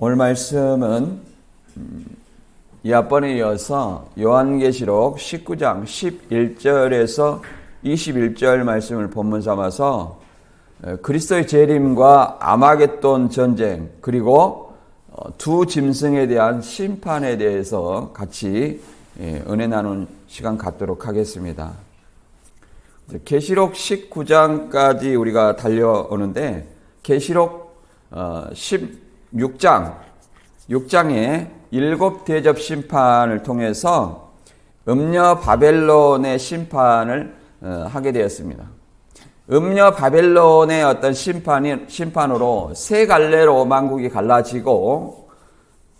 오늘 말씀은 이번에 이어서 요한계시록 19장 11절에서 21절 말씀을 본문 삼아서 그리스도의 재림과 아마겟돈 전쟁 그리고 두 짐승에 대한 심판에 대해서 같이 은혜 나눈 시간 갖도록 하겠습니다. 계시록 19장까지 우리가 달려오는데 계시록 6장에 일곱 대접 심판을 통해서 음녀 바벨론의 심판을 하게 되었습니다. 음녀 바벨론의 어떤 심판으로 세 갈래로 만국이 갈라지고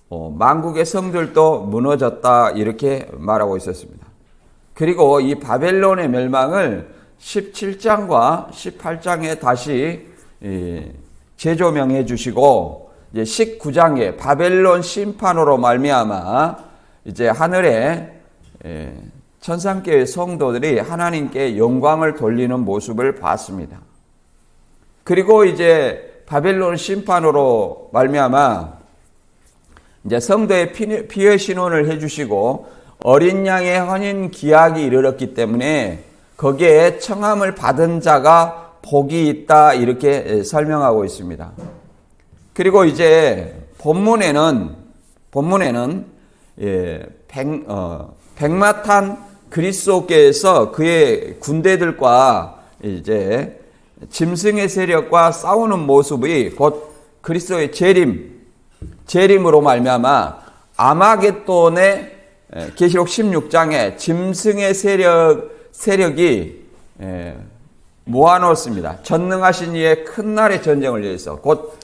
만국의 성들도 무너졌다 이렇게 말하고 있었습니다. 그리고 이 바벨론의 멸망을 17장과 18장에 다시 재조명해 주시고 이제 19장에 바벨론 심판으로 말미암아 이제 하늘에 천상계의 성도들이 하나님께 영광을 돌리는 모습을 봤습니다. 그리고 이제 바벨론 심판으로 말미암아 이제 성도의 피의 신원을 해주시고 어린 양의 혼인 기약이 이르렀기 때문에 거기에 청함을 받은 자가 복이 있다 이렇게 설명하고 있습니다. 그리고 이제 본문에는 백마탄 그리스도께서 그의 군대들과 이제 짐승의 세력과 싸우는 모습이 곧 그리스도의 재림으로 말미암아 아마겟돈의 계시록 16장에 짐승의 세력이 모아놓습니다. 전능하신 이의 큰 날의 전쟁을 위해서 곧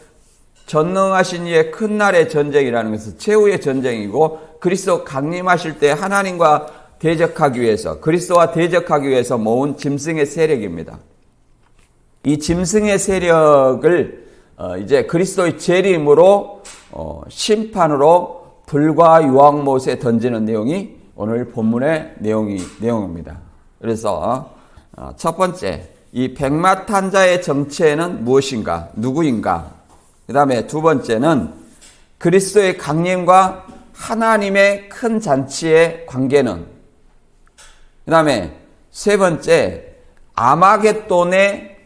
전능하신 이의 큰 날의 전쟁이라는 것은 최후의 전쟁이고 그리스도 강림하실 때 하나님과 대적하기 위해서 그리스도와 대적하기 위해서 모은 짐승의 세력입니다. 이 짐승의 세력을 이제 그리스도의 재림으로 심판으로 불과 유황못에 던지는 내용이 오늘 본문의 내용입니다. 그래서 첫 번째 이 백마탄자의 정체는 무엇인가 누구인가 그 다음에 두 번째는 그리스도의 강림과 하나님의 큰 잔치의 관계는 그 다음에 세 번째 아마겟돈에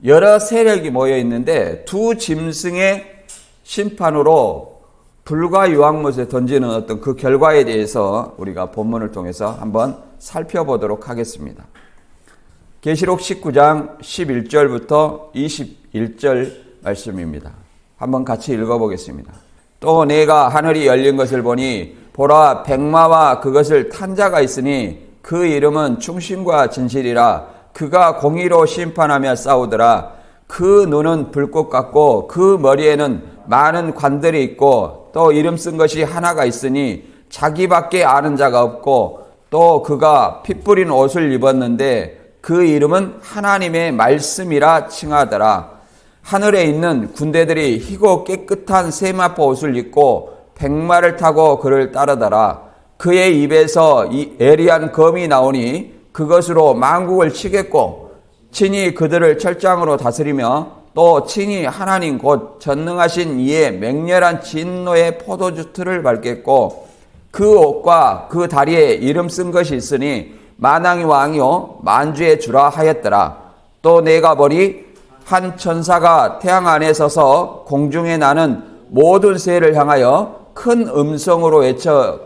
여러 세력이 모여 있는데 두 짐승의 심판으로 불과 유황못에 던지는 어떤 그 결과에 대해서 우리가 본문을 통해서 한번 살펴보도록 하겠습니다. 계시록 19장 11절부터 21절 말씀입니다. 한번 같이 읽어보겠습니다. 또 내가 하늘이 열린 것을 보니 보라 백마와 그것을 탄 자가 있으니 그 이름은 충신과 진실이라 그가 공의로 심판하며 싸우더라. 그 눈은 불꽃 같고 그 머리에는 많은 관들이 있고 또 이름 쓴 것이 하나가 있으니 자기밖에 아는 자가 없고 또 그가 피 뿌린 옷을 입었는데 그 이름은 하나님의 말씀이라 칭하더라. 하늘에 있는 군대들이 희고 깨끗한 세마포 옷을 입고 백마를 타고 그를 따르더라. 그의 입에서 이 애리한 검이 나오니 그것으로 만국을 치겠고 친히 그들을 철장으로 다스리며 또 친히 하나님 곧 전능하신 이의 맹렬한 진노의 포도주 틀을 밟겠고 그 옷과 그 다리에 이름 쓴 것이 있으니 만왕의 왕이요 만주의 주라 하였더라. 또 내가 보니 한 천사가 태양 안에 서서 공중에 나는 모든 새를 향하여 큰 음성으로 외쳐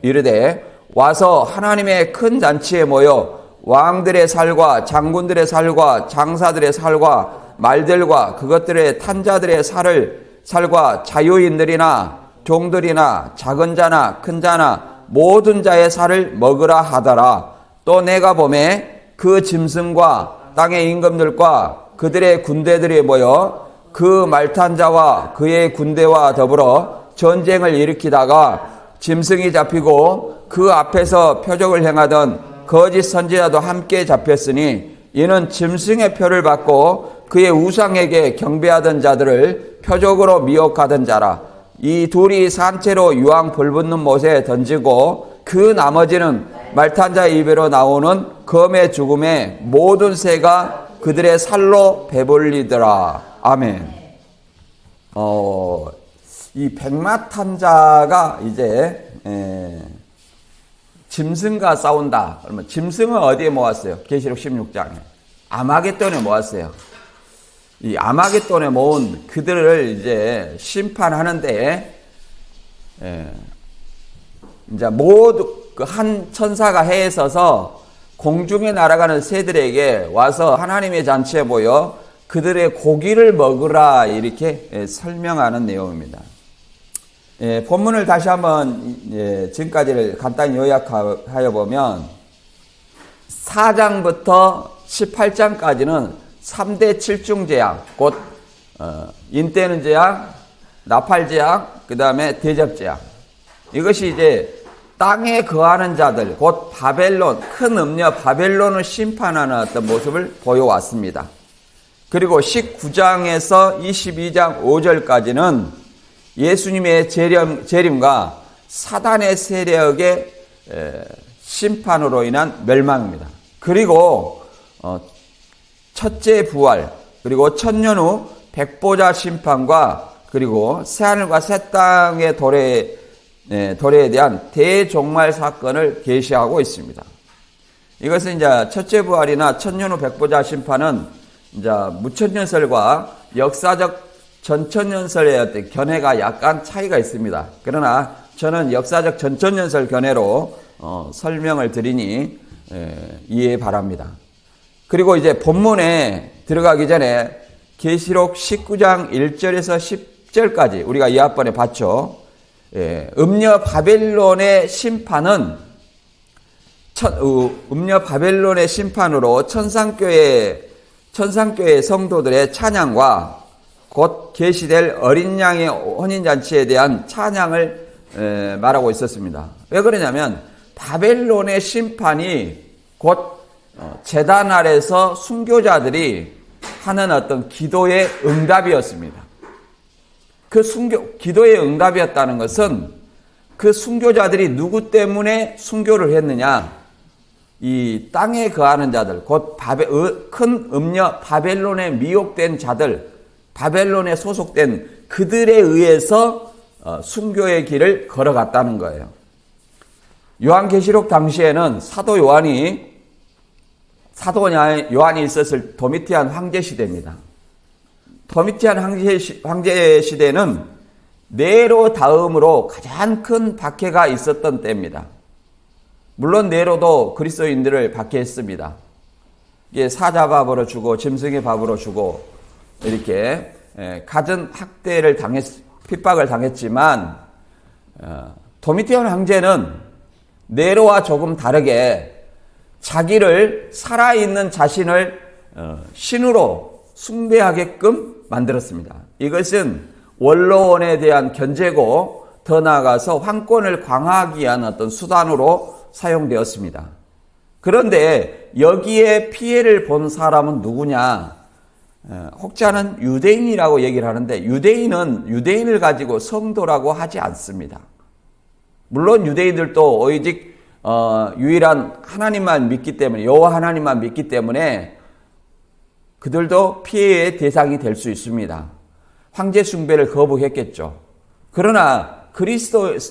이르되 와서 하나님의 큰 잔치에 모여 왕들의 살과 장군들의 살과 장사들의 살과 말들과 그것들의 탄자들의 살과 자유인들이나 종들이나 작은 자나 큰 자나 모든 자의 살을 먹으라 하더라. 또 내가 보매 그 짐승과 땅의 임금들과 그들의 군대들이 모여 그 말탄 자와 그의 군대와 더불어 전쟁을 일으키다가 짐승이 잡히고 그 앞에서 표적을 행하던 거짓 선지자도 함께 잡혔으니 이는 짐승의 표를 받고 그의 우상에게 경배하던 자들을 표적으로 미혹하던 자라. 이 둘이 산채로 유황 불붙는 못에 던지고 그 나머지는 말탄 자의 입에로 나오는 검의 죽음에 모든 새가 그들의 살로 배불리더라. 아멘. 이 백마탄 자가 이제 짐승과 싸운다. 그러면 짐승은 어디에 모았어요? 계시록 16장에. 아마겟돈에 모았어요. 이 아마겟돈에 모은 그들을 이제 심판하는데, 이제 모두 그 한 천사가 해에 서서 공중에 날아가는 새들에게 와서 하나님의 잔치에 모여 그들의 고기를 먹으라 이렇게 설명하는 내용입니다. 본문을 다시 한번 지금까지를 간단히 요약하여 보면 4장부터 18장까지는 3대 7중 재앙, 곧 인때는 재앙, 나팔 재앙, 그 다음에 대접 재앙. 이것이 이제 땅에 거하는 자들, 곧 바벨론, 큰 음녀 바벨론을 심판하는 어떤 모습을 보여왔습니다. 그리고 19장에서 22장 5절까지는 예수님의 재림과 사단의 세력의 심판으로 인한 멸망입니다. 그리고 첫째 부활, 그리고 천년 후 백보자 심판과 그리고 새하늘과 새 땅의 도래에 대한 대종말 사건을 계시하고 있습니다. 이것은 이제 첫째 부활이나 천년 후 백보자 심판은 이제 무천년설과 역사적 전천년설의 어떤 견해가 약간 차이가 있습니다. 그러나 저는 역사적 전천년설 견해로 설명을 드리니 이해 바랍니다. 그리고 이제 본문에 들어가기 전에 계시록 19장 1절에서 10절까지 우리가 이합번에 봤죠. 음녀 바벨론의 심판은 음녀 바벨론의 심판으로 천상교회 성도들의 찬양과 곧 계시될 어린 양의 혼인잔치에 대한 찬양을 말하고 있었습니다. 왜 그러냐면 바벨론의 심판이 곧 제단 아래서 순교자들이 하는 어떤 기도의 응답이었습니다. 그 기도의 응답이었다는 것은 그 순교자들이 누구 때문에 순교를 했느냐? 이 땅에 거하는 자들, 곧 큰 음녀 바벨론에 미혹된 자들, 바벨론에 소속된 그들에 의해서 순교의 길을 걸어갔다는 거예요. 요한계시록 당시에는 사도 요한이 있었을 도미티안 황제 시대입니다. 도미티안 황제 시대는 네로 다음으로 가장 큰 박해가 있었던 때입니다. 물론 네로도 그리스도인들을 박해했습니다. 이게 사자 밥으로 주고 짐승의 밥으로 주고 이렇게 갖은 학대를 핍박을 당했지만 도미티안 황제는 네로와 조금 다르게 자기를 살아있는 자신을 신으로 숭배하게끔 만들었습니다. 이것은 원로원에 대한 견제고 더 나아가서 황권을 강화하기 위한 어떤 수단으로 사용되었습니다. 그런데 여기에 피해를 본 사람은 누구냐? 혹자는 유대인이라고 얘기를 하는데 유대인은 유대인을 가지고 성도라고 하지 않습니다. 물론 유대인들도 오직 유일한 하나님만 믿기 때문에 여호와 하나님만 믿기 때문에 그들도 피해의 대상이 될 수 있습니다. 황제 숭배를 거부했겠죠. 그러나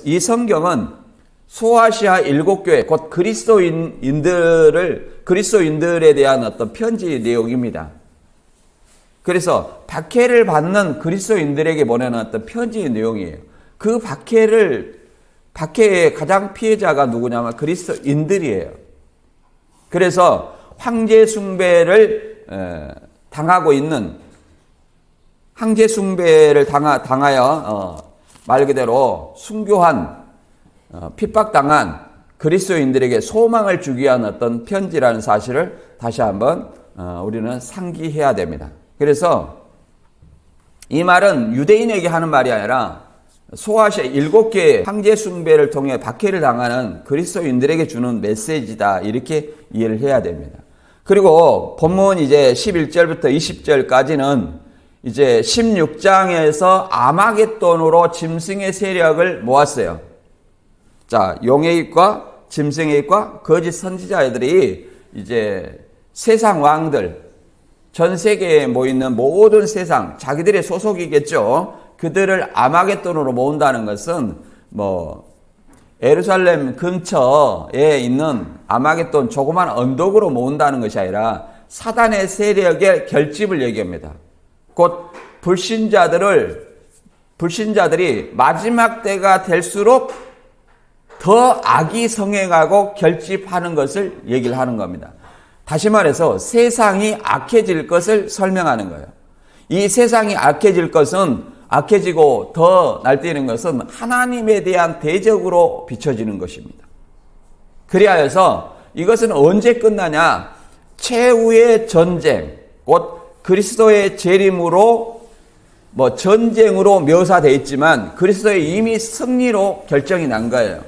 이 성경은 소아시아 7교회 곧 그리스도인들에 대한 어떤 편지 내용입니다. 그래서 박해를 받는 그리스도인들에게 보내는 어떤 편지의 내용이에요. 그 박해의 가장 피해자가 누구냐면 그리스도인들이에요. 그래서 황제 숭배를 당하고 있는 황제 숭배를 당하여 말 그대로 순교한 핍박당한 그리스도인들에게 소망을 주기 위한 어떤 편지라는 사실을 다시 한번 우리는 상기해야 됩니다. 그래서 이 말은 유대인에게 하는 말이 아니라 소아시아 7개의 황제 숭배를 통해 박해를 당하는 그리스도인들에게 주는 메시지다 이렇게 이해를 해야 됩니다. 그리고 본문 이제 11절부터 20절까지는 이제 16장에서 아마겟돈으로 짐승의 세력을 모았어요. 자, 용의 입과 짐승의 입과 거짓 선지자들이 이제 세상 왕들, 전 세계에 모이는 모든 세상, 자기들의 소속이겠죠. 그들을 아마겟돈으로 모은다는 것은 예루살렘 근처에 있는 아마겟돈 조그만 언덕으로 모은다는 것이 아니라 사단의 세력의 결집을 얘기합니다. 곧 불신자들이 마지막 때가 될수록 더 악이 성행하고 결집하는 것을 얘기를 하는 겁니다. 다시 말해서 세상이 악해질 것을 설명하는 거예요. 이 세상이 악해지고 더 날뛰는 것은 하나님에 대한 대적으로 비춰지는 것입니다. 그리하여서 이것은 언제 끝나냐? 최후의 전쟁, 곧 그리스도의 재림으로 전쟁으로 묘사되어 있지만 그리스도의 이미 승리로 결정이 난 거예요.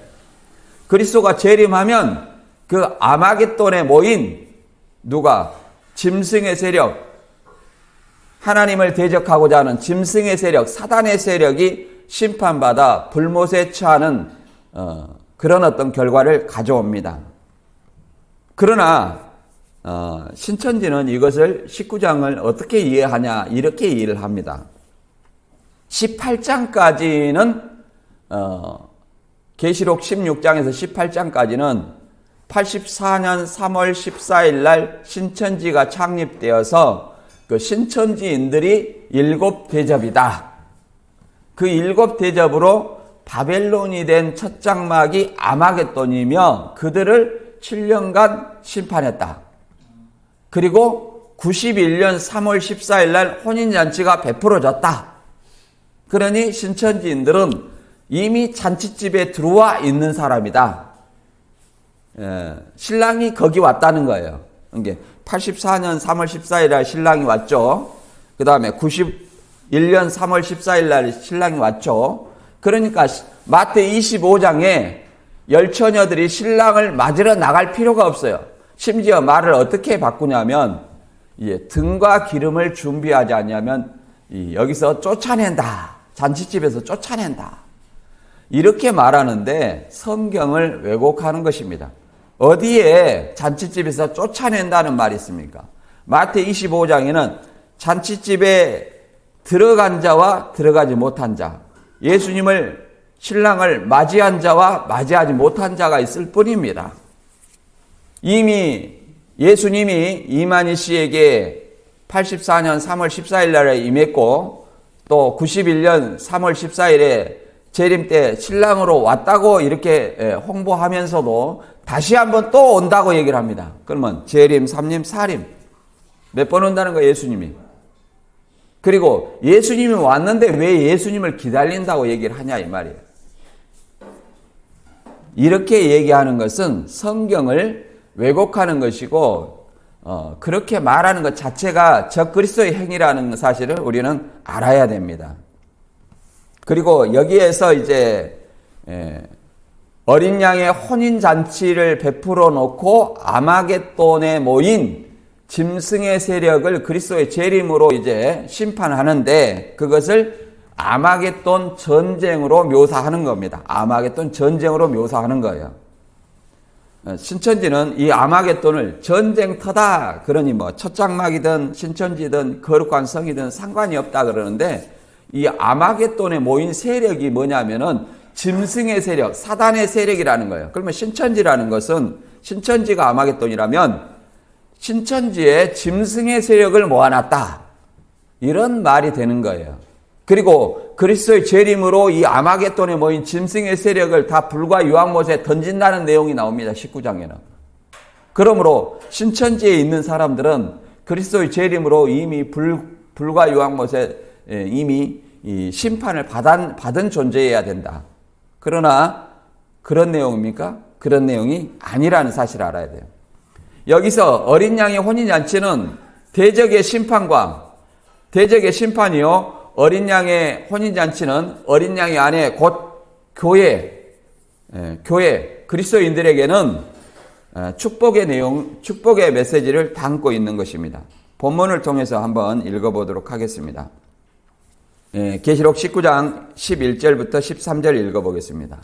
그리스도가 재림하면 그 아마겟돈에 모인 누가? 짐승의 세력, 하나님을 대적하고자 하는 짐승의 세력, 사단의 세력이 심판받아 불못에 처하는 그런 어떤 결과를 가져옵니다. 그러나 신천지는 이것을 19장을 어떻게 이해하냐 이렇게 이해를 합니다. 18장까지는 계시록 16장에서 18장까지는 84년 3월 14일 날 신천지가 창립되어서 그 신천지인들이 7대접이다. 그 7대접으로 바벨론이 된 첫 장막이 아마겟돈이며 그들을 7년간 심판했다. 그리고 91년 3월 14일 날 혼인잔치가 베풀어졌다. 그러니 신천지인들은 이미 잔치집에 들어와 있는 사람이다. 신랑이 거기 왔다는 거예요. 이게 84년 3월 14일 날 신랑이 왔죠. 그 다음에 91년 3월 14일 날 신랑이 왔죠. 그러니까 마태 25장에 열처녀들이 신랑을 맞으러 나갈 필요가 없어요. 심지어 말을 어떻게 바꾸냐면 등과 기름을 준비하지 않냐면 여기서 쫓아낸다. 잔치집에서 쫓아낸다. 이렇게 말하는데 성경을 왜곡하는 것입니다. 어디에 잔치집에서 쫓아낸다는 말이 있습니까? 마태 25장에는 잔치집에 들어간 자와 들어가지 못한 자, 예수님을 신랑을 맞이한 자와 맞이하지 못한 자가 있을 뿐입니다. 이미 예수님이 이만희 씨에게 84년 3월 14일 날에 임했고 또 91년 3월 14일에 재림 때 신랑으로 왔다고 이렇게 홍보하면서도 다시 한번 또 온다고 얘기를 합니다. 그러면 재림, 삼림, 사림 몇 번 온다는 거예요, 예수님이. 그리고 예수님이 왔는데 왜 예수님을 기다린다고 얘기를 하냐 이 말이에요. 이렇게 얘기하는 것은 성경을 왜곡하는 것이고 그렇게 말하는 것 자체가 적그리스도의 행위라는 사실을 우리는 알아야 됩니다. 그리고 여기에서 이제 어린 양의 혼인잔치를 베풀어 놓고 아마겟돈에 모인 짐승의 세력을 그리스도의 재림으로 이제 심판하는데 그것을 아마겟돈 전쟁으로 묘사하는 겁니다. 아마겟돈 전쟁으로 묘사하는 거예요. 신천지는 이 아마겟돈을 전쟁터다. 그러니 첫 장막이든 신천지든 거룩한 성이든 상관이 없다 그러는데 이 아마겟돈에 모인 세력이 뭐냐면은 짐승의 세력, 사단의 세력이라는 거예요. 그러면 신천지라는 것은 신천지가 아마겟돈이라면 신천지에 짐승의 세력을 모아놨다. 이런 말이 되는 거예요. 그리고 그리스도의 재림으로 이 아마겟돈에 모인 짐승의 세력을 다 불과 유황못에 던진다는 내용이 나옵니다. 19장에는. 그러므로 신천지에 있는 사람들은 그리스도의 재림으로 이미 불과 유황못에 이미 이 심판을 받은 존재여야 된다. 그러나 그런 내용입니까? 그런 내용이 아니라는 사실을 알아야 돼요. 여기서 어린 양의 혼인잔치는 대적의 심판이요. 어린 양의 혼인잔치는 어린 양의 안에 곧 교회, 그리스도인들에게는 축복의 메시지를 담고 있는 것입니다. 본문을 통해서 한번 읽어보도록 하겠습니다. 계시록 19장 11절부터 13절 읽어보겠습니다.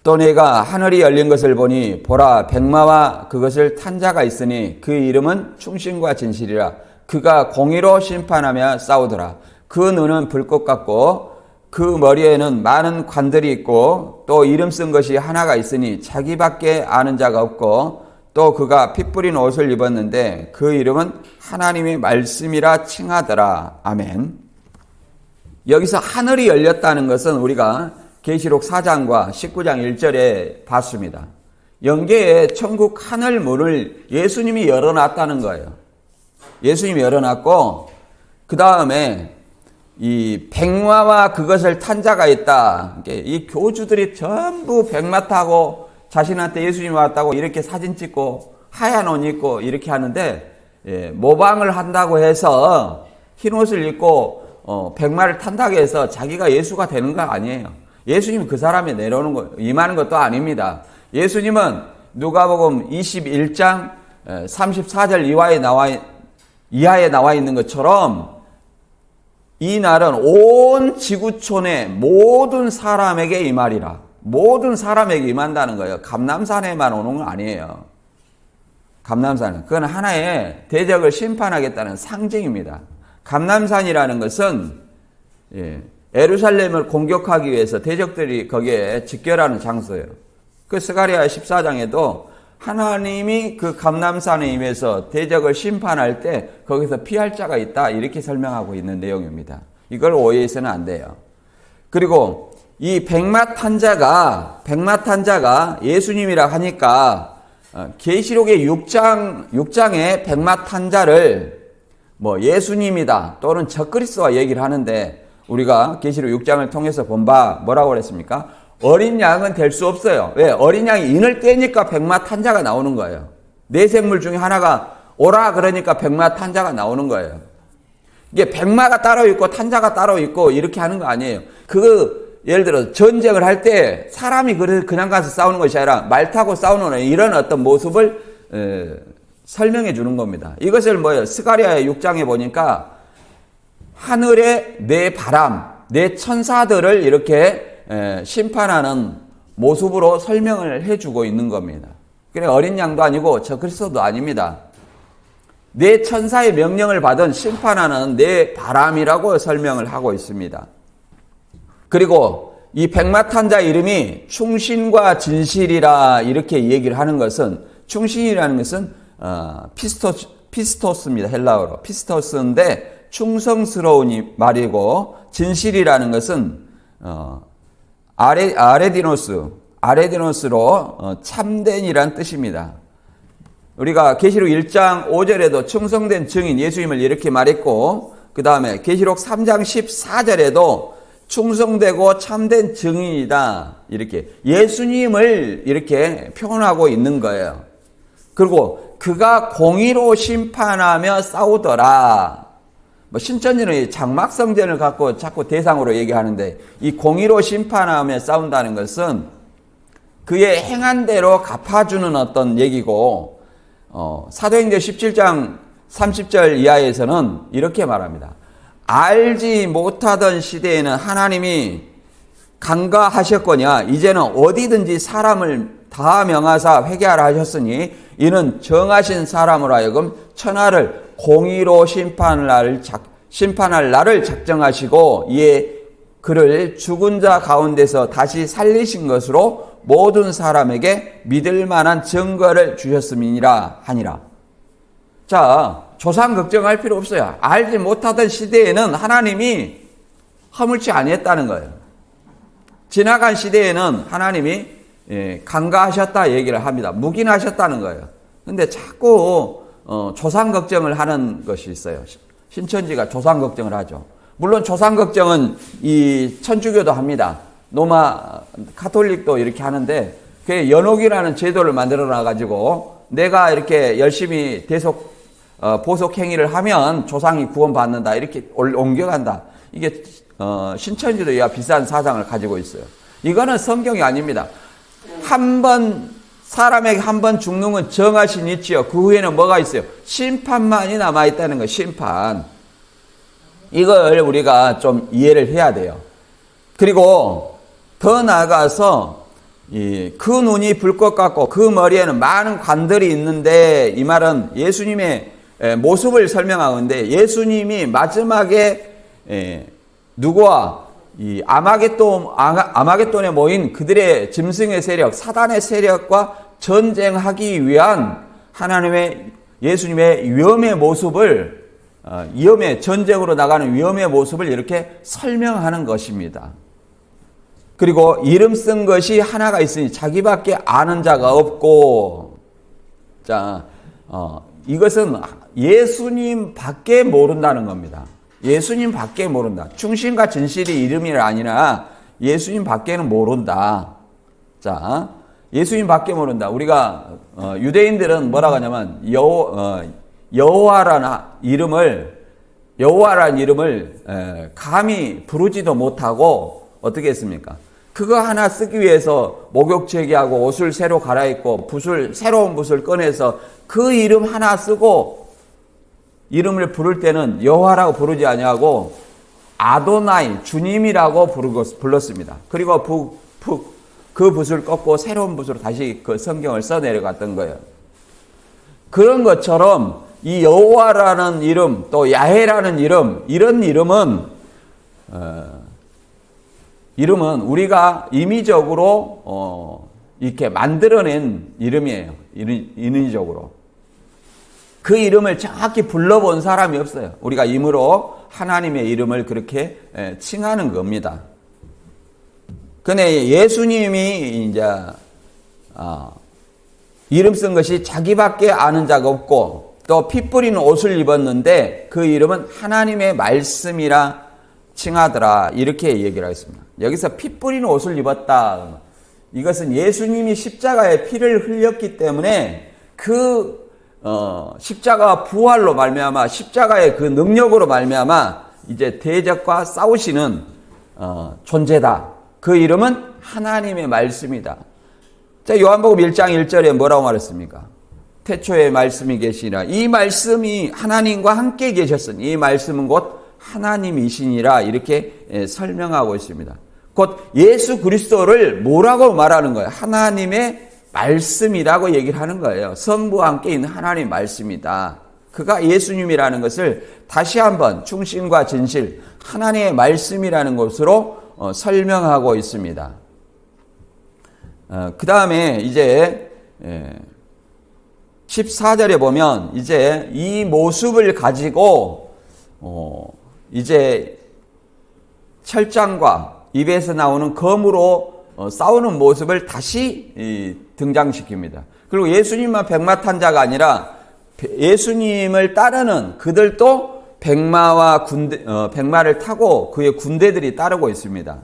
또 내가 하늘이 열린 것을 보니 보라 백마와 그것을 탄 자가 있으니 그 이름은 충신과 진실이라. 그가 공의로 심판하며 싸우더라. 그 눈은 불꽃 같고 그 머리에는 많은 관들이 있고 또 이름 쓴 것이 하나가 있으니 자기밖에 아는 자가 없고 또 그가 피 뿌린 옷을 입었는데 그 이름은 하나님의 말씀이라 칭하더라. 아멘. 여기서 하늘이 열렸다는 것은 우리가 계시록 4장과 19장 1절에 봤습니다. 영계의 천국 하늘 문을 예수님이 열어놨다는 거예요. 예수님이 열어놨고 그 다음에 이 백마와 그것을 탄 자가 있다. 이 교주들이 전부 백마 타고 자신한테 예수님이 왔다고 이렇게 사진 찍고 하얀 옷 입고 이렇게 하는데 모방을 한다고 해서 흰 옷을 입고 백마를 탄다고 해서 자기가 예수가 되는 거 아니에요. 예수님은 그 사람이 내려오는 거 임하는 것도 아닙니다. 예수님은 누가복음 21장 34절 이하에 나와 있는 것처럼 이 날은 온 지구촌의 모든 사람에게 임하리라. 모든 사람에게 임한다는 거예요. 감람산에만 오는 건 아니에요. 감람산은 그건 하나의 대적을 심판하겠다는 상징입니다. 감람산이라는 것은 예루살렘을 공격하기 위해서 대적들이 거기에 집결하는 장소예요. 그 스가랴 14장에도 하나님이 그 감람산에 임해서 대적을 심판할 때 거기서 피할 자가 있다 이렇게 설명하고 있는 내용입니다. 이걸 오해해서는 안 돼요. 그리고 이 백마 탄 자가 예수님이라 하니까 계시록의 6장의 백마 탄 자를 뭐 예수님이다 또는 적그리스도와 얘기를 하는데 우리가 계시록 6장을 통해서 본 바 뭐라고 그랬습니까? 어린 양은 될 수 없어요. 왜? 어린 양이 인을 떼니까 백마 탄 자가 나오는 거예요. 네 생물 중에 하나가 오라 그러니까 백마 탄 자가 나오는 거예요. 이게 백마가 따로 있고 탄 자가 따로 있고 이렇게 하는 거 아니에요. 예를 들어 전쟁을 할 때 사람이 그냥 가서 싸우는 것이 아니라 말 타고 싸우는 이런 어떤 모습을 설명해 주는 겁니다. 이것을 뭐예요? 스가랴 6장에 보니까 하늘의 네 바람, 네 천사들을 이렇게 심판하는 모습으로 설명을 해주고 있는 겁니다. 그래 어린 양도 아니고 저 그리스도도 아닙니다. 네 천사의 명령을 받은 심판하는 네 바람이라고 설명을 하고 있습니다. 그리고 이 백마 탄 자 이름이 충신과 진실이라 이렇게 얘기를 하는 것은 충신이라는 것은 피스토스입니다. 헬라어로 피스토스인데 충성스러운 말이고 진실이라는 것은 아레디노스로 참된이란 뜻입니다. 우리가 계시록 1장 5절에도 충성된 증인 예수님을 이렇게 말했고 그 다음에 계시록 3장 14절에도 충성되고 참된 증인이다 이렇게 예수님을 이렇게 표현하고 있는 거예요. 그리고 그가 공의로 심판하며 싸우더라. 신천지는 장막성전을 갖고 자꾸 대상으로 얘기하는데 이 공의로 심판하며 싸운다는 것은 그의 행한 대로 갚아주는 어떤 얘기고 사도행전 17장 30절 이하에서는 이렇게 말합니다. 알지 못하던 시대에는 하나님이 간과하셨거냐 이제는 어디든지 사람을 다 명하사 회개하라 하셨으니 이는 정하신 사람으로 하여금 천하를 공의로 심판할 날을 작정하시고 이에 그를 죽은 자 가운데서 다시 살리신 것으로 모든 사람에게 믿을 만한 증거를 주셨음이니라 하니라. 자, 조상 걱정할 필요 없어요. 알지 못하던 시대에는 하나님이 허물지 아니했다는 거예요. 지나간 시대에는 하나님이 간과하셨다 얘기를 합니다. 묵인하셨다는 거예요. 근데 자꾸 조상 걱정을 하는 것이 있어요. 신천지가 조상 걱정을 하죠. 물론 조상 걱정은 이 천주교도 합니다. 로마 가톨릭도 이렇게 하는데 그 연옥이라는 제도를 만들어 놔가지고 내가 이렇게 열심히 보속 행위를 하면 조상이 구원받는다 이렇게 옮겨간다. 이게 신천지도 이와 비슷한 사상을 가지고 있어요. 이거는 성경이 아닙니다. 사람에게 한 번 죽는 건 정하신 이치요. 그 후에는 뭐가 있어요? 심판만이 남아있다는 거예요. 심판. 이걸 우리가 좀 이해를 해야 돼요. 그리고 더 나아가서 그 눈이 불꽃 같고 그 머리에는 많은 관들이 있는데 이 말은 예수님의 모습을 설명하는데 예수님이 마지막에 누구와 이 아마겟돈에 모인 그들의 짐승의 세력, 사단의 세력과 전쟁하기 위한 하나님의 예수님의 위험의 모습을 전쟁으로 나가는 위험의 모습을 이렇게 설명하는 것입니다. 그리고 이름 쓴 것이 하나가 있으니 자기밖에 아는 자가 없고, 자, 이것은 예수님 밖에 모른다는 겁니다. 예수님 밖에 모른다. 충신과 진실이 이름이 아니라 예수님 밖에는 모른다. 자, 예수님 밖에 모른다. 우리가 유대인들은 뭐라고 하냐면 여호와라는 이름을 감히 부르지도 못하고 어떻게 했습니까? 그거 하나 쓰기 위해서 목욕 제기하고 옷을 새로 갈아입고 새로운 붓을 꺼내서 그 이름 하나 쓰고 이름을 부를 때는 여호와라고 부르지 아니하고 아도나이, 주님이라고 불렀습니다. 그리고 그 붓을 꺾고 새로운 붓으로 다시 그 성경을 써 내려갔던 거예요. 그런 것처럼 이 여호와라는 이름, 또 야훼라는 이름, 이런 이름은 우리가 임의적으로 이렇게 만들어낸 이름이에요. 인위적으로. 그 이름을 정확히 불러본 사람이 없어요. 우리가 임으로 하나님의 이름을 그렇게 칭하는 겁니다. 근데 예수님이 이제 이름 쓴 것이 자기밖에 아는 자가 없고 또 피 뿌리는 옷을 입었는데 그 이름은 하나님의 말씀이라 칭하더라. 이렇게 얘기를 하겠습니다. 여기서 피 뿌리는 옷을 입었다. 이것은 예수님이 십자가에 피를 흘렸기 때문에 그 십자가 부활로 말미암아 십자가의 그 능력으로 말미암아 이제 대적과 싸우시는 존재다. 그 이름은 하나님의 말씀이다. 자, 요한복음 1장 1절에 뭐라고 말했습니까? 태초에 말씀이 계시니라. 이 말씀이 하나님과 함께 계셨으니 이 말씀은 곧 하나님이시니라. 이렇게 설명하고 있습니다. 곧 예수 그리스도를 뭐라고 말하는 거예요? 하나님의 말씀이라고 얘기를 하는 거예요. 성부와 함께 있는 하나님의 말씀이다. 그가 예수님이라는 것을 다시 한번 충신과 진실, 하나님의 말씀이라는 것으로 설명하고 있습니다. 그 다음에 이제 14절에 보면 이제 이 모습을 가지고 이제 철장과 입에서 나오는 검으로 싸우는 모습을 다시 등장시킵니다. 그리고 예수님만 백마 탄 자가 아니라 예수님을 따르는 그들도 백마를 타고 그의 군대들이 따르고 있습니다.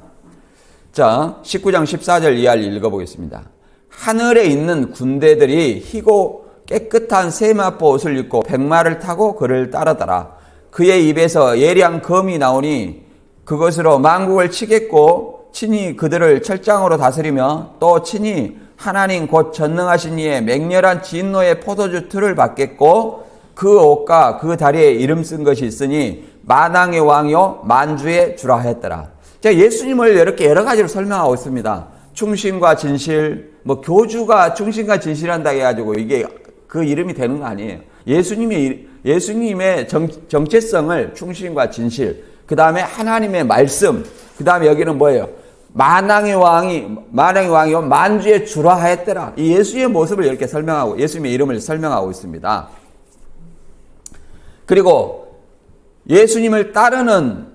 자, 19장 14절 이하를 읽어보겠습니다. 하늘에 있는 군대들이 희고 깨끗한 세마포 옷을 입고 백마를 타고 그를 따르더라. 그의 입에서 예리한 검이 나오니 그것으로 만국을 치겠고 친히 그들을 철장으로 다스리며 또 친히 하나님 곧 전능하신 이의 맹렬한 진노의 포도주 틀을 받겠고 그 옷과 그 다리에 이름 쓴 것이 있으니 만왕의 왕이요 만주의 주라 했더라. 자, 예수님을 이렇게 여러 가지로 설명하고 있습니다. 충신과 진실, 교주가 충신과 진실한다 해가지고 이게 그 이름이 되는 거 아니에요. 예수님의 정체성을 충신과 진실, 그 다음에 하나님의 말씀, 그 다음에 여기는 뭐예요? 만왕의 왕이요 만주의 주라 하였더라. 이 예수의 모습을 이렇게 설명하고 예수님의 이름을 설명하고 있습니다. 그리고 예수님을 따르는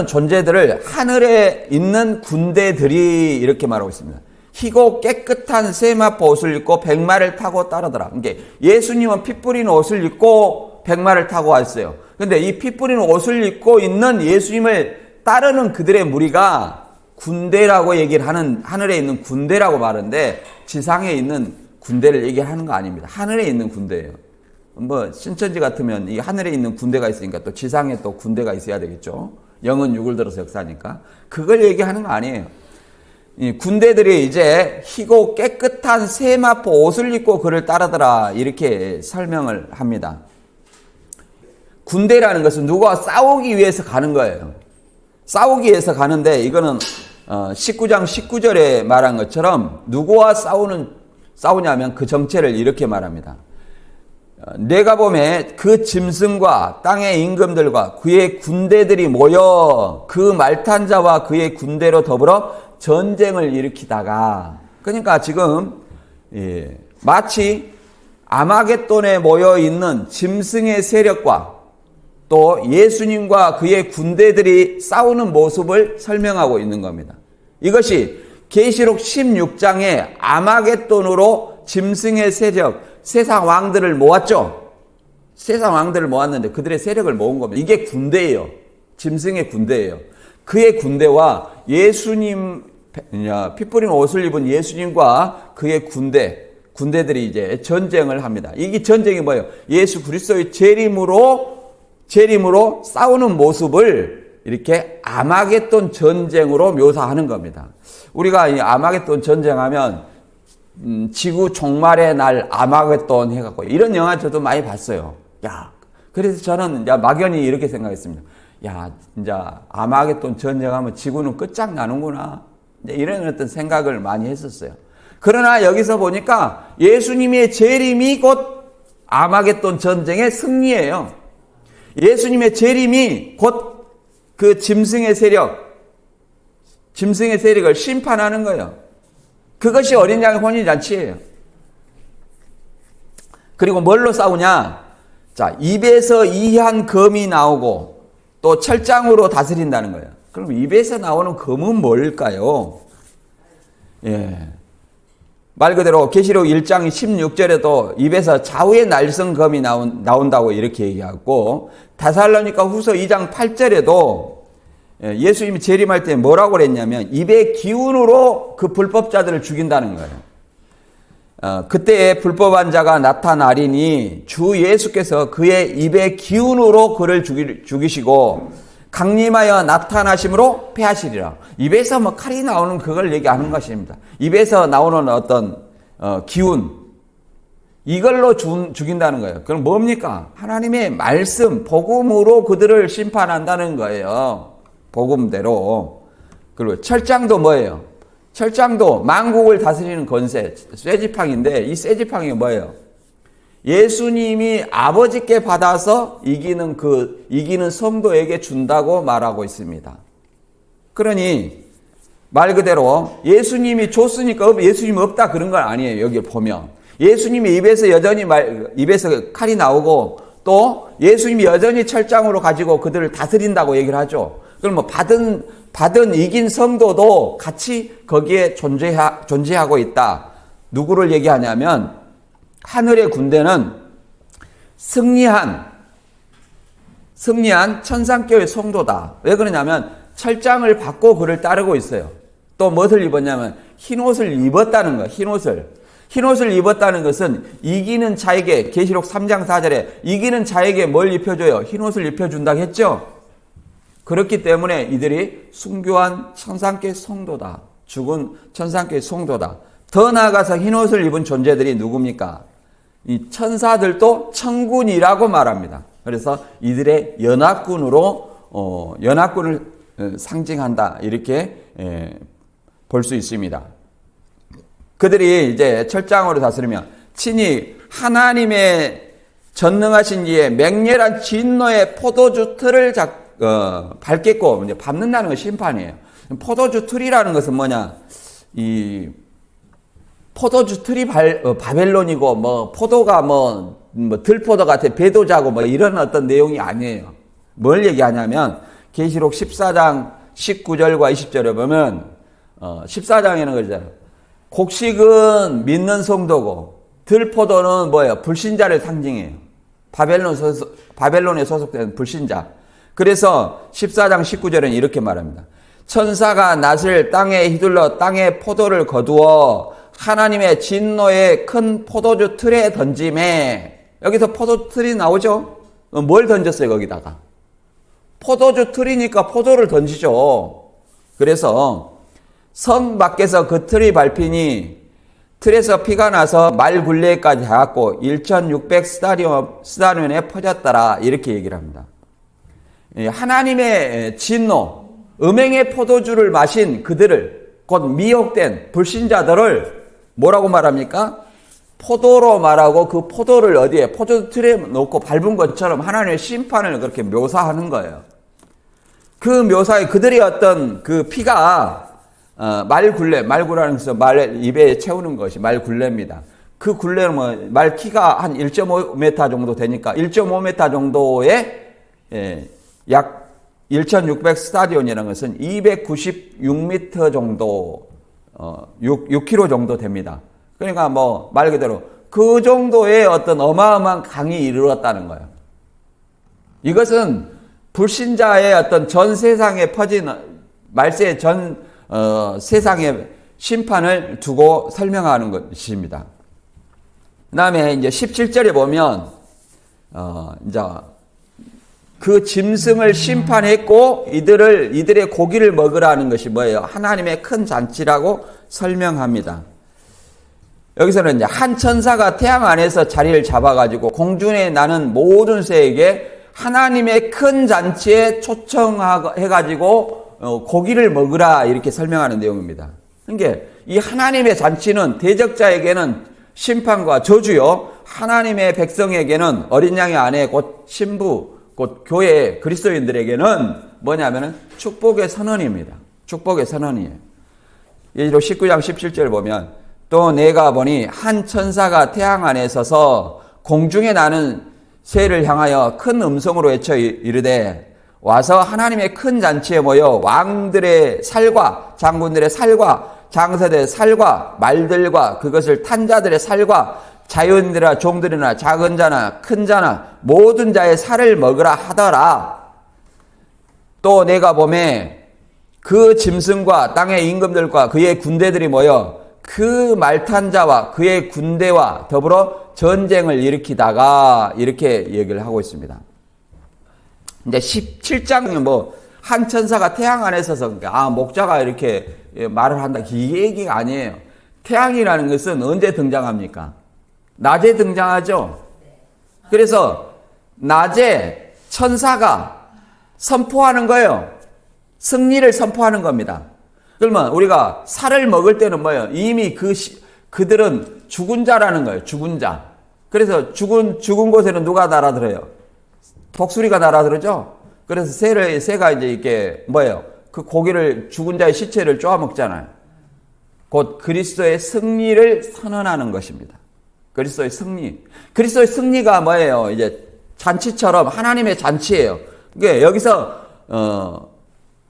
존재들을 하늘에 있는 군대들이 이렇게 말하고 있습니다. 희고 깨끗한 세마포 옷을 입고 백마를 타고 따르더라. 그러니까 예수님은 피 뿌리는 옷을 입고 백마를 타고 왔어요. 근데 이 피 뿌리는 옷을 입고 있는 예수님을 따르는 그들의 무리가 군대라고 얘기를 하는, 하늘에 있는 군대라고 말하는데 지상에 있는 군대를 얘기하는 거 아닙니다. 하늘에 있는 군대예요. 신천지 같으면 이 하늘에 있는 군대가 있으니까 또 지상에 또 군대가 있어야 되겠죠. 영은 육을 들어서 역사니까. 그걸 얘기하는 거 아니에요. 이 군대들이 이제 희고 깨끗한 세마포 옷을 입고 그를 따르더라. 이렇게 설명을 합니다. 군대라는 것은 누구와 싸우기 위해서 가는 거예요. 싸우기 위해서 가는데 이거는 19장 19절에 말한 것처럼 누구와 싸우냐면 그 정체를 이렇게 말합니다. 내가 보면 그 짐승과 땅의 임금들과 그의 군대들이 모여 그 말탄 자와 그의 군대로 더불어 전쟁을 일으키다가, 그러니까 지금 마치 아마겟돈에 모여 있는 짐승의 세력과 또 예수님과 그의 군대들이 싸우는 모습을 설명하고 있는 겁니다. 이것이 계시록 16장에 아마겟돈으로 짐승의 세력, 세상 왕들을 모았죠. 세상 왕들을 모았는데 그들의 세력을 모은 겁니다. 이게 군대예요. 짐승의 군대예요. 그의 군대와 예수님, 피 뿌린 옷을 입은 예수님과 그의 군대들이 이제 전쟁을 합니다. 이게 전쟁이 뭐예요? 예수 그리스도의 재림으로 싸우는 모습을 이렇게 아마겟돈 전쟁으로 묘사하는 겁니다. 우리가 이 아마겟돈 전쟁하면 지구 종말의 날 아마겟돈 해갖고 이런 영화 저도 많이 봤어요. 야, 그래서 저는 이제 막연히 이렇게 생각했습니다. 야, 이제 아마겟돈 전쟁하면 지구는 끝장나는구나. 이제 이런 어떤 생각을 많이 했었어요. 그러나 여기서 보니까 예수님의 재림이 곧 아마겟돈 전쟁의 승리예요. 예수님의 재림이 곧 그 짐승의 세력을 심판하는 거예요. 그것이 어린 양의 혼인잔치예요. 그리고 뭘로 싸우냐? 자, 입에서 이한 검이 나오고 또 철장으로 다스린다는 거예요. 그럼 입에서 나오는 검은 뭘까요? 말 그대로 계시록 1장 16절에도 입에서 좌우의 날성검이 나온다고 이렇게 얘기하고, 데살로니가 후서 2장 8절에도 예수님이 재림할 때 뭐라고 그랬냐면 입의 기운으로 그 불법자들을 죽인다는 거예요. 그때의 불법한 자가 나타나리니 주 예수께서 그의 입의 기운으로 그를 죽이시고 강림하여 나타나심으로 패하시리라. 입에서 뭐 칼이 나오는 그걸 얘기하는 것입니다. 입에서 나오는 어떤 기운, 이걸로 죽인다는 거예요. 그럼 뭡니까? 하나님의 말씀, 복음으로 그들을 심판한다는 거예요. 복음대로. 그리고 철장도 뭐예요? 철장도 만국을 다스리는 권세, 쇠지팡인데 이 쇠지팡이 뭐예요? 예수님이 아버지께 받아서 이기는 성도에게 준다고 말하고 있습니다. 그러니 말 그대로 예수님이 줬으니까 예수님이 없다 그런 건 아니에요. 여기 보면 예수님이 입에서 여전히 입에서 칼이 나오고 또 예수님이 여전히 철장으로 가지고 그들을 다스린다고 얘기를 하죠. 그럼 뭐 받은 이긴 성도도 같이 거기에 존재하고 있다. 누구를 얘기하냐면 하늘의 군대는 승리한 천상교회 성도다. 왜 그러냐면 철장을 받고 그를 따르고 있어요. 또 무엇을 입었냐면 흰옷을 입었다는 거예요. 흰옷을 입었다는 것은 이기는 자에게, 계시록 3장 4절에 이기는 자에게 뭘 입혀줘요? 흰옷을 입혀준다고 했죠. 그렇기 때문에 이들이 순교한 천상교회 성도다. 죽은 천상교회 성도다. 더 나아가서 흰옷을 입은 존재들이 누굽니까? 이 천사들도 천군이라고 말합니다. 그래서 이들의 연합군을 상징한다. 이렇게 볼 수 있습니다. 그들이 이제 철장으로 다스리며 친히 하나님의 전능하신 이의 맹렬한 진노의 포도주 틀을 밟겠고, 이제 밟는다는 건 심판이에요. 포도주 틀이라는 것은 뭐냐? 이 포도주 틀이 바벨론이고, 뭐 포도가 뭐 들포도 같아 배도자고 뭐 이런 어떤 내용이 아니에요. 뭘 얘기하냐면 계시록 14장 19절과 20절에 보면 14장에는 그러잖아요. 곡식은 믿는 성도고 들포도는 뭐예요? 불신자를 상징해요. 바벨론에 소속된 불신자. 그래서 14장 19절에는 이렇게 말합니다. 천사가 낫을 땅에 휘둘러 땅에 포도를 거두어 하나님의 진노의 큰 포도주 틀에 던짐에, 여기서 포도 틀이 나오죠? 뭘 던졌어요 거기다가? 포도주 틀이니까 포도를 던지죠. 그래서 성 밖에서 그 틀이 밟히니 틀에서 피가 나서 말 굴레까지 닿았고 1600 스다리온에 퍼졌더라. 이렇게 얘기를 합니다. 하나님의 진노, 음행의 포도주를 마신 그들을, 곧 미혹된 불신자들을 뭐라고 말합니까? 포도로 말하고 그 포도를 어디에 포도틀에 놓고 밟은 것처럼 하나님의 심판을 그렇게 묘사하는 거예요. 그 묘사에 그들이 어떤 그 피가 말굴라는 것은 말 입에 채우는 것이 말굴레입니다. 그 굴레는 뭐 말 키가 한 1.5m 정도 되니까 1.5m 정도의 약 1600 스타디온이라는 것은 296m 정도 6km 정도 됩니다. 그러니까 뭐 말 그대로 그 정도의 어떤 어마어마한 강이 이르렀다는 거예요. 이것은 불신자의 어떤 전 세상에 퍼진 말세의 전 세상의 심판을 두고 설명하는 것입니다. 그 다음에 이제 17절에 보면, 이제 그 짐승을 심판했고 이들의 고기를 먹으라는 것이 뭐예요? 하나님의 큰 잔치라고 설명합니다. 여기서는 이제 한 천사가 태양 안에서 자리를 잡아가지고 공중에 나는 모든 새에게 하나님의 큰 잔치에 초청해가지고 고기를 먹으라 이렇게 설명하는 내용입니다. 그러니까 이 하나님의 잔치는 대적자에게는 심판과 저주요, 하나님의 백성에게는 어린 양의 아내 곧 신부 곧 교회 그리스도인들에게는 뭐냐면은 축복의 선언입니다. 축복의 선언이에요. 예로 19장 17절 보면 또 내가 보니 한 천사가 태양 안에 서서 공중에 나는 새를 향하여 큰 음성으로 외쳐 이르되 와서 하나님의 큰 잔치에 모여 왕들의 살과 장군들의 살과 장사들의 살과 말들과 그것을 탄 자들의 살과 자연들이나 종들이나 작은 자나 큰 자나 모든 자의 살을 먹으라 하더라. 또 내가 보매 그 짐승과 땅의 임금들과 그의 군대들이 모여 그 말탄 자와 그의 군대와 더불어 전쟁을 일으키다가 이렇게 얘기를 하고 있습니다. 이제 17장은 뭐 한 천사가 태양 안에 서서 목자가 이렇게 말을 한다 이 얘기가 아니에요. 태양이라는 것은 언제 등장합니까? 낮에 등장하죠. 그래서 낮에 천사가 선포하는 거예요. 승리를 선포하는 겁니다. 그러면 우리가 살을 먹을 때는 뭐예요? 이미 그들은 죽은 자라는 거예요. 죽은 자. 그래서 죽은 곳에는 누가 날아들어요? 독수리가 날아들죠. 그래서 새가 이제 이렇게 뭐예요? 그 고기를 죽은 자의 시체를 쪼아 먹잖아요. 곧 그리스도의 승리를 선언하는 것입니다. 그리스도의 승리. 그리스도의 승리가 뭐예요? 이제 잔치처럼 하나님의 잔치예요. 그게 여기서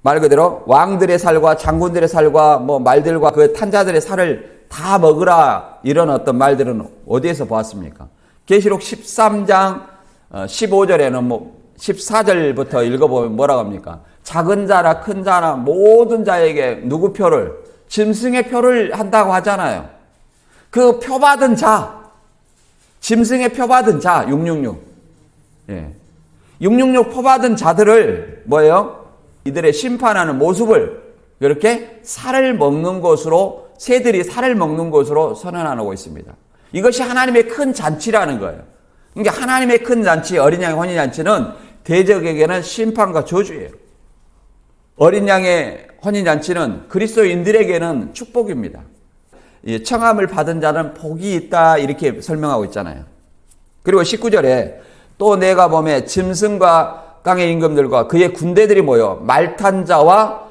말 그대로 왕들의 살과 장군들의 살과 뭐 말들과 그 탄자들의 살을 다 먹으라 이런 어떤 말들은 어디에서 보았습니까? 계시록 13장 15절에는 뭐 14절부터 읽어보면 뭐라고 합니까? 작은 자나 큰 자나 모든 자에게 누구 표를? 짐승의 표를 한다고 하잖아요. 그 표받은 자, 짐승의 표받은 자, 666. 예. 666 표받은 자들을 뭐예요? 이들의 심판하는 모습을 이렇게 살을 먹는 것으로, 새들이 살을 먹는 것으로 선언하고 있습니다. 이것이 하나님의 큰 잔치라는 거예요. 그러니까 하나님의 큰 잔치, 어린 양의 혼인 잔치는 대적에게는 심판과 저주예요. 어린 양의 혼인 잔치는 그리스도인들에게는 축복입니다. 청함을 받은 자는 복이 있다 이렇게 설명하고 있잖아요. 그리고 19절에 또 내가 보매 짐승과 땅의 임금들과 그의 군대들이 모여 말탄 자와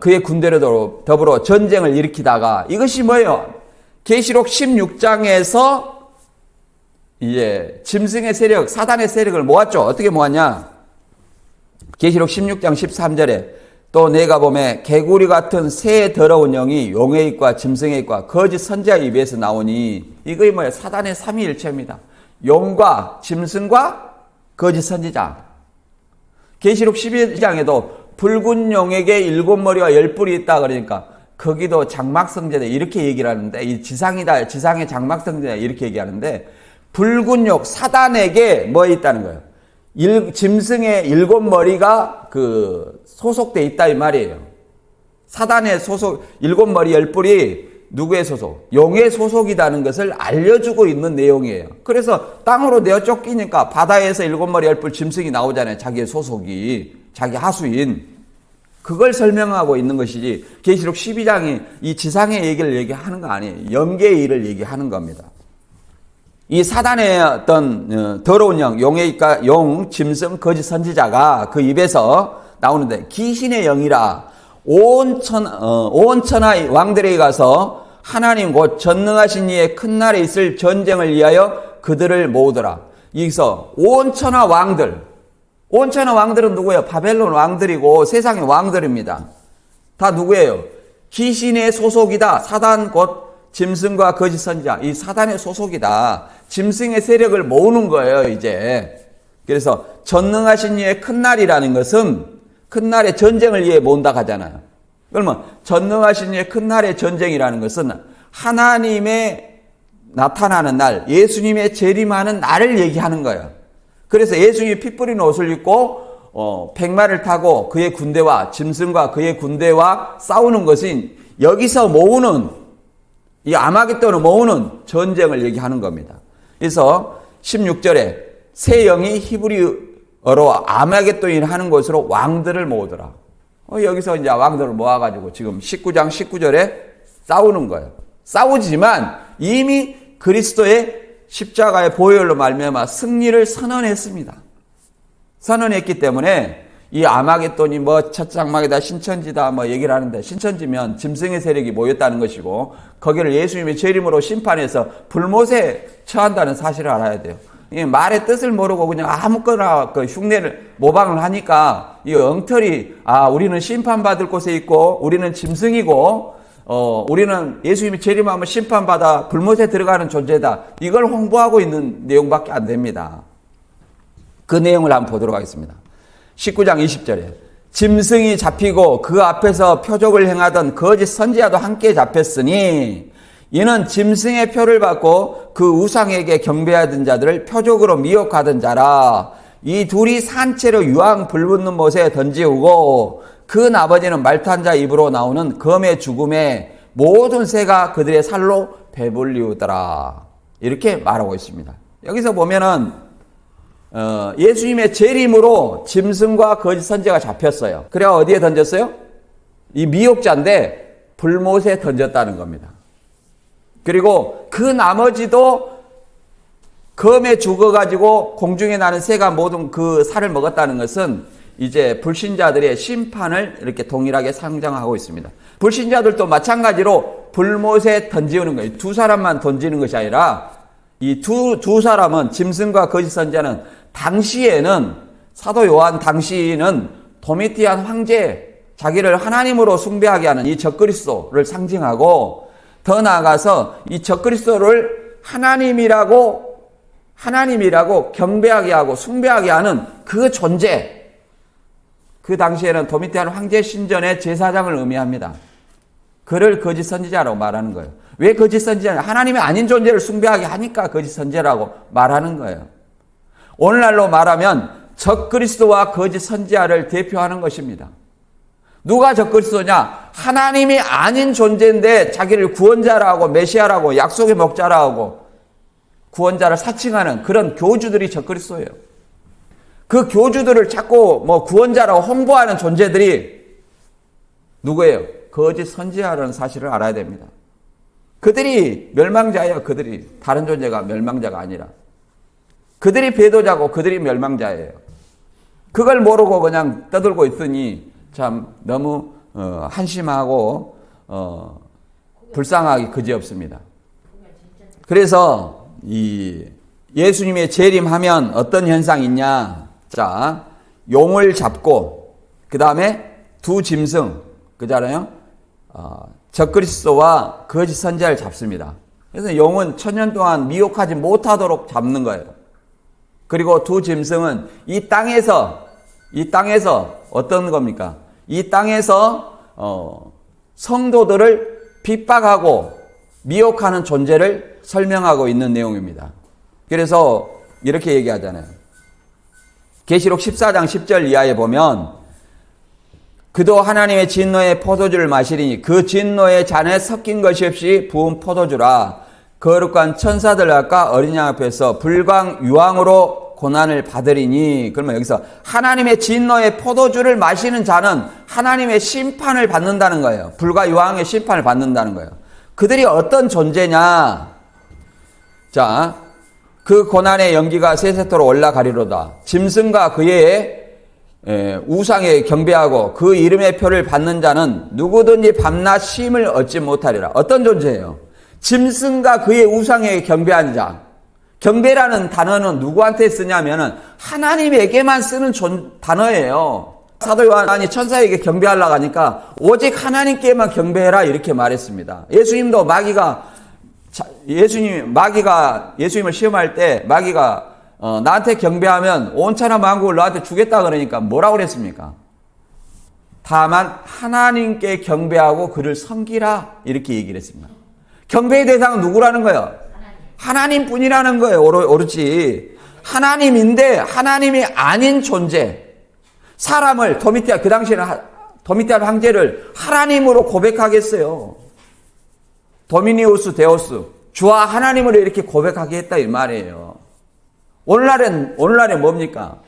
그의 군대로 더불어 전쟁을 일으키다가 이것이 뭐예요? 계시록 16장에서 이제 짐승의 세력, 사단의 세력을 모았죠. 어떻게 모았냐? 계시록 16장 13절에 또 내가 보매 개구리 같은 새 더러운 영이 용의 입과 짐승의 입과 거짓 선지자의 입에서 나오니 이거이 뭐예요? 사단의 삼위일체입니다. 용과 짐승과 거짓 선지자. 계시록 12장에도 붉은 용에게 7머리와 10뿔이 있다 그러니까 거기도 장막성제다 이렇게 얘기를 하는데 이 지상이다, 지상의 장막성제다 이렇게 얘기하는데 붉은 용 사단에게 뭐 있다는 거예요? 짐승의 7머리가 소속돼 있다 이 말이에요. 사단의 소속 7머리 10뿔이 누구의 소속? 용의 소속이라는 것을 알려주고 있는 내용이에요. 그래서 땅으로 내어 쫓기니까 바다에서 7머리 10뿔 짐승이 나오잖아요. 자기의 소속이, 자기 하수인. 그걸 설명하고 있는 것이지 계시록 12장이 이 지상의 얘기를 얘기하는 거 아니에요. 영계의 일을 얘기하는 겁니다. 이 사단의 어떤 더러운 영, 용, 짐승, 거짓 선지자가 그 입에서 나오는데 귀신의 영이라 온 천하 왕들에게 가서 하나님 곧 전능하신 이의 큰 날에 있을 전쟁을 위하여 그들을 모으더라. 여기서 온 천하 왕들은 누구예요? 바벨론 왕들이고 세상의 왕들입니다. 다 누구예요? 귀신의 소속이다. 사단 곧 짐승과 거짓 선지자. 이 사단의 소속이다. 짐승의 세력을 모으는 거예요, 이제. 그래서 전능하신 이의 큰 날이라는 것은 큰 날의 전쟁을 위해 모은다 하잖아요. 그러면 전능하신 이의 큰 날의 전쟁이라는 것은 하나님의 나타나는 날, 예수님의 재림하는 날을 얘기하는 거예요. 그래서 예수님이 피 뿌린 옷을 입고 백마를 타고 그의 군대와 짐승과 그의 군대와 싸우는 것은 여기서 모으는 이 아마겟돈을 모으는 전쟁을 얘기하는 겁니다. 그래서 16절에 새 영이 히브리어로 아마겟돈이라 하는 곳으로 왕들을 모으더라. 여기서 이제 왕들을 모아가지고 지금 19장 19절에 싸우는 거예요. 싸우지만 이미 그리스도의 십자가의 보혈로 말미암아 승리를 선언했습니다. 선언했기 때문에 이 아마겟돈이 뭐 첫장막이다 신천지다 뭐 얘기를 하는데, 신천지면 짐승의 세력이 모였다는 것이고 거기를 예수님의 재림으로 심판해서 불못에 처한다는 사실을 알아야 돼요. 이 말의 뜻을 모르고 그냥 아무거나 그 흉내를 모방을 하니까 이 엉터리 우리는 심판받을 곳에 있고 우리는 짐승이고 우리는 예수님이 재림하면 심판받아 불못에 들어가는 존재다. 이걸 홍보하고 있는 내용밖에 안 됩니다. 그 내용을 한번 보도록 하겠습니다. 19장 20절에 짐승이 잡히고 그 앞에서 표적을 행하던 거짓 선지자도 함께 잡혔으니 이는 짐승의 표를 받고 그 우상에게 경배하던 자들을 표적으로 미혹하던 자라. 이 둘이 산채로 유황 불붙는 못에 던지우고 그 나머지는 말탄 자 입으로 나오는 검의 죽음에 모든 새가 그들의 살로 배불리우더라. 이렇게 말하고 있습니다. 여기서 보면은 예수님의 재림으로 짐승과 거짓 선지자가 잡혔어요. 그래 어디에 던졌어요? 이 미혹자인데 불못에 던졌다는 겁니다. 그리고 그 나머지도 검에 죽어가지고 공중에 나는 새가 모든 그 살을 먹었다는 것은 이제 불신자들의 심판을 이렇게 동일하게 상정하고 있습니다. 불신자들도 마찬가지로 불못에 던지는 거예요. 두 사람만 던지는 것이 아니라 이 두 사람은, 짐승과 거짓 선지자는 당시에는, 사도 요한 당시는 도미티안 황제, 자기를 하나님으로 숭배하게 하는 이 적그리스도를 상징하고, 더 나아가서 이 적그리스도를 하나님이라고 경배하게 하고 숭배하게 하는 그 존재, 그 당시에는 도미티안 황제 신전의 제사장을 의미합니다. 그를 거짓 선지자라고 말하는 거예요. 왜 거짓 선지자냐? 하나님이 아닌 존재를 숭배하게 하니까 거짓 선지자라고 말하는 거예요. 오늘날로 말하면 적그리스도와 거짓 선지자를 대표하는 것입니다. 누가 적그리스도냐? 하나님이 아닌 존재인데 자기를 구원자라고, 메시아라고, 약속의 목자라고 구원자를 사칭하는 그런 교주들이 적그리스도예요. 그 교주들을 자꾸 구원자라고 홍보하는 존재들이 누구예요? 거짓 선지자라는 사실을 알아야 됩니다. 그들이 멸망자예요. 그들이 다른 존재가 멸망자가 아니라 그들이 배도자고 그들이 멸망자예요. 그걸 모르고 그냥 떠들고 있으니 참 너무 한심하고 불쌍하기 그지없습니다. 그래서 이 예수님의 재림하면 어떤 현상이 있냐? 자, 용을 잡고 그 다음에 두 짐승, 그잖아요. 적그리스도와 거짓 선지자를 잡습니다. 그래서 용은 1000년 동안 미혹하지 못하도록 잡는 거예요. 그리고 두 짐승은 이 땅에서 어떤 겁니까? 이 땅에서 성도들을 핍박하고 미혹하는 존재를 설명하고 있는 내용입니다. 그래서 이렇게 얘기하잖아요. 계시록 14장 10절 이하에 보면 그도 하나님의 진노의 포도주를 마시리니 그 진노의 잔에 섞인 것이 없이 부은 포도주라. 거룩한 천사들과 어린 양 앞에서 불광 유황으로 고난을 받으리니. 그러면 여기서 하나님의 진노의 포도주를 마시는 자는 하나님의 심판을 받는다는 거예요. 불과 유황의 심판을 받는다는 거예요. 그들이 어떤 존재냐? 자, 그 고난의 연기가 세세토록 올라가리로다. 짐승과 그의 우상에 경배하고 그 이름의 표를 받는 자는 누구든지 밤낮 쉼을 얻지 못하리라. 어떤 존재예요? 짐승과 그의 우상에 경배하는 자. 경배라는 단어는 누구한테 쓰냐면은 하나님에게만 쓰는 단어예요. 사도 요한이 천사에게 경배하려고 하니까 오직 하나님께만 경배해라 이렇게 말했습니다. 예수님도 예수님을 시험할 때 마귀가 나한테 경배하면 온 천하 만국을 너한테 주겠다 그러니까 뭐라고 그랬습니까? 다만 하나님께 경배하고 그를 섬기라 이렇게 얘기를 했습니다. 경배의 대상은 누구라는 거예요? 하나님뿐이라는 거예요. 오로지 하나님인데 하나님이 아닌 존재, 사람을 그 당시에는 도미티안 황제를 하나님으로 고백하겠어요. 도미니우스 데우스, 주와 하나님으로 이렇게 고백하게 했다 이 말이에요. 오늘날엔 뭡니까?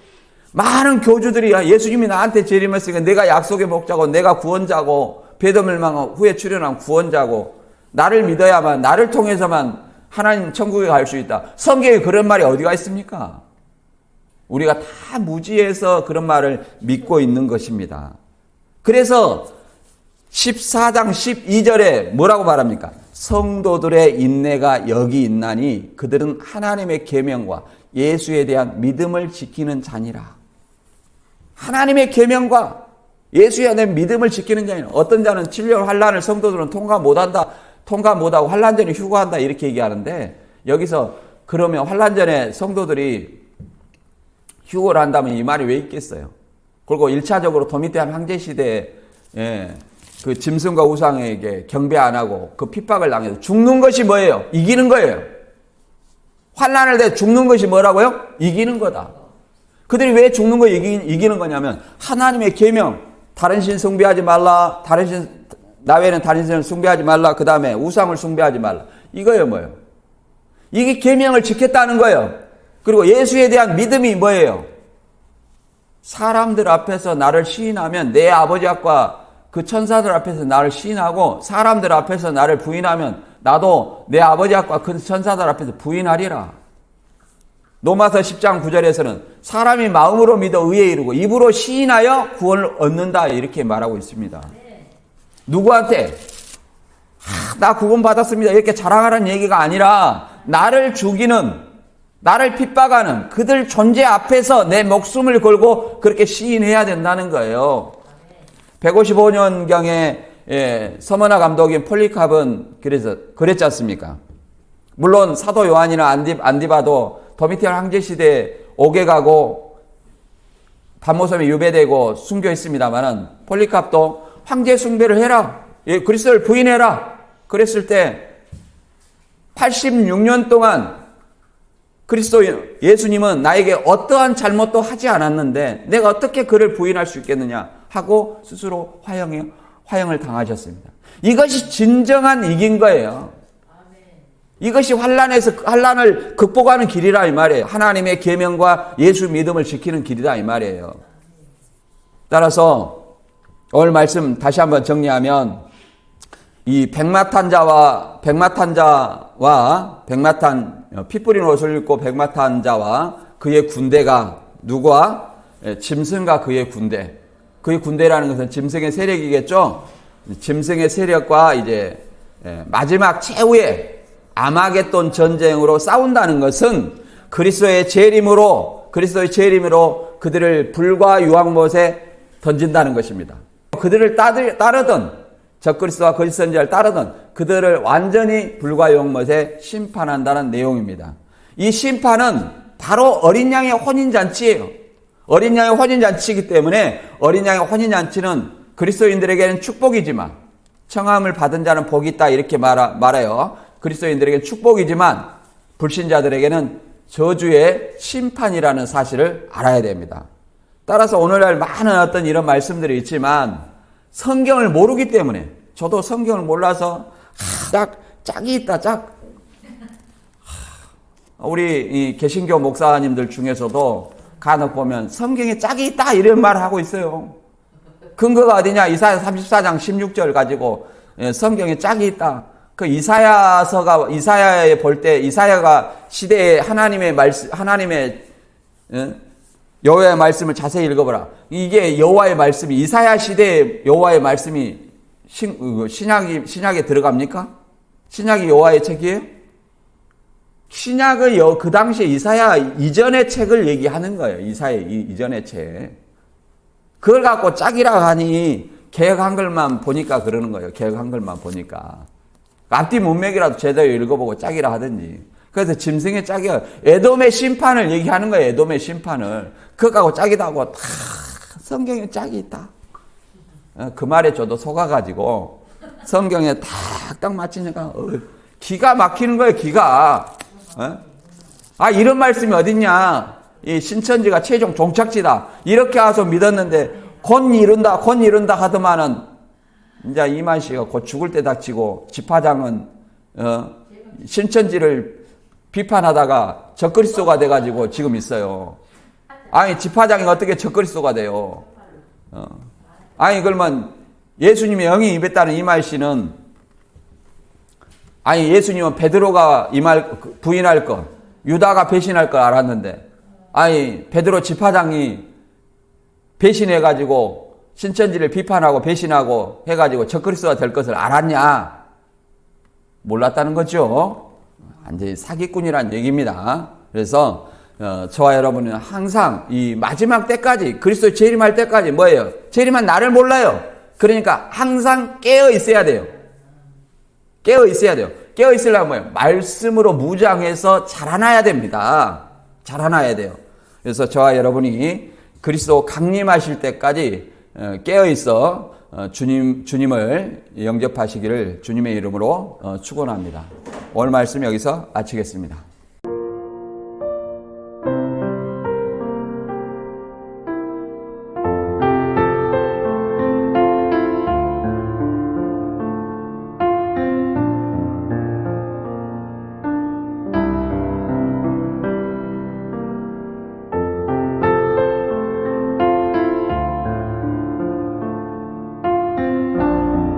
많은 교주들이 예수님이 나한테 재림했으니까 내가 약속의 목자고 내가 구원자고 배도멸망 후에 출현한 구원자고 나를 믿어야만, 나를 통해서만 하나님 천국에 갈 수 있다. 성경에 그런 말이 어디가 있습니까? 우리가 다 무지해서 그런 말을 믿고 있는 것입니다. 그래서 14장 12절에 뭐라고 말합니까? 성도들의 인내가 여기 있나니 그들은 하나님의 계명과 예수에 대한 믿음을 지키는 자니라. 하나님의 계명과 예수에 대한 믿음을 지키는 자니라. 어떤 자는 진료 환난을 성도들은 통과 못하고 환난 전에 휴거한다 이렇게 얘기하는데 여기서 그러면 환난 전에 성도들이 휴거를 한다면 이 말이 왜 있겠어요? 그리고 1차적으로 도미티안 황제 시대에 그 짐승과 우상에게 경배 안 하고 그 핍박을 당해서 죽는 것이 뭐예요? 이기는 거예요. 환난을 내 죽는 것이 뭐라고요? 이기는 거다. 그들이 왜 죽는 거 이기는 거냐면 하나님의 계명, 다른 신 숭배하지 말라, 나 외에는 다른 신을 숭배하지 말라, 그 다음에 우상을 숭배하지 말라. 이거예요, 뭐예요? 이게 계명을 지켰다는 거예요. 그리고 예수에 대한 믿음이 뭐예요? 사람들 앞에서 나를 시인하면 내 아버지 앞과 그 천사들 앞에서 나를 시인하고 사람들 앞에서 나를 부인하면 나도 내 아버지 앞과 그 천사들 앞에서 부인하리라. 로마서 10장 9절에서는 사람이 마음으로 믿어 의에 이르고 입으로 시인하여 구원을 얻는다 이렇게 말하고 있습니다. 누구한테? 나 구원 받았습니다 이렇게 자랑하라는 얘기가 아니라 나를 죽이는, 나를 핍박하는 그들 존재 앞에서 내 목숨을 걸고 그렇게 시인해야 된다는 거예요. 155년경에 서머나 감독인 폴리캅은 그랬지 않습니까? 물론 사도 요한이나 안디바도 도미티안 황제 시대에 옥에 가고 반모섬에 유배되고 순교했습니다만은 폴리캅도 황제 숭배를 해라. 그리스도를 부인해라. 그랬을 때 86년 동안 그리스도 예수님은 나에게 어떠한 잘못도 하지 않았는데 내가 어떻게 그를 부인할 수 있겠느냐 하고 스스로 화형을 당하셨습니다. 이것이 진정한 이긴 거예요. 이것이 환난을 극복하는 길이라 이 말이에요. 하나님의 계명과 예수 믿음을 지키는 길이다 이 말이에요. 따라서 오늘 말씀 다시 한번 정리하면 이 백마탄 피 뿌린 옷을 입고 백마탄 자와 그의 군대가 누구와? 짐승과 그의 군대. 그의 군대라는 것은 짐승의 세력이겠죠. 짐승의 세력과 이제 마지막 최후의 아마겟돈 전쟁으로 싸운다는 것은 그리스도의 재림으로 그들을 불과 유황못에 던진다는 것입니다. 그들을 따르던 적그리스도와 거짓 선지자를 따르던 그들을 완전히 불과 유황못에 심판한다는 내용입니다. 이 심판은 바로 어린 양의 혼인잔치예요. 어린 양의 혼인잔치이기 때문에 어린 양의 혼인잔치는 그리스도인들에게는 축복이지만 청함을 받은 자는 복이 있다 이렇게 말해요. 그리스도인들에게는 축복이지만 불신자들에게는 저주의 심판이라는 사실을 알아야 됩니다. 따라서 오늘날 많은 어떤 이런 말씀들이 있지만 성경을 모르기 때문에 저도 성경을 몰라서 짝이 있다 짝. 우리 이 개신교 목사님들 중에서도 간혹 보면 성경에 짝이 있다 이런 말을 하고 있어요. 근거가 어디냐? 이사야 34장 16절 가지고 성경에 짝이 있다. 그 이사야에 볼 때 이사야가 시대에 하나님의 말씀, 여호와의 말씀을 자세히 읽어보라. 이게 여호와의 말씀이 이사야 시대의 여호와의 말씀이 신약에 들어갑니까? 신약이 여호와의 책이에요? 신약은 그 당시에 이사야 이전의 책을 얘기하는 거예요. 이사야 이전의 책. 그걸 갖고 짝이라 하니 개역 한글만 보니까 그러는 거예요. 개역 한글만 보니까. 앞뒤 문맥이라도 제대로 읽어보고 짝이라 하든지. 그래서 짐승의 짝이야. 에돔의 심판을 얘기하는 거예요. 에돔의 심판을. 그거 갖고 짝이다 하고 다 성경에 짝이 있다. 그 말에 저도 속아가지고 성경에 딱 맞히니까 기가 막히는 거예요. 기가. 이런 말씀이 어딨냐. 이 신천지가 최종 종착지다. 이렇게 와서 믿었는데 곧 이룬다 하더만은 이제 이만 씨가 곧 죽을 때 닥치고 집화장은 신천지를 비판하다가 적그리스도가 돼가지고 지금 있어요. 아니 집화장이 어떻게 적그리스도가 돼요? 아니 그러면 예수님의 영이 임했다는 이만 씨는 아니 예수님은 베드로가 부인할 것, 유다가 배신할 걸 알았는데 아니 베드로 집화장이 배신해가지고 신천지를 비판하고 배신하고 해가지고 적그리스도가 될 것을 알았냐? 몰랐다는 거죠. 완전히 사기꾼이란 얘기입니다. 그래서 저와 여러분은 항상 이 마지막 때까지 그리스도 재림할 때까지 뭐예요? 재림한 나를 몰라요. 그러니까 항상 깨어 있어야 돼요. 깨어 있어야 돼요. 깨어 있으려면 뭐예요? 말씀으로 무장해서 자라나야 됩니다. 자라나야 돼요. 그래서 저와 여러분이 그리스도 강림하실 때까지 깨어 있어 주님을 영접하시기를 주님의 이름으로 축원합니다. 오늘 말씀 여기서 마치겠습니다.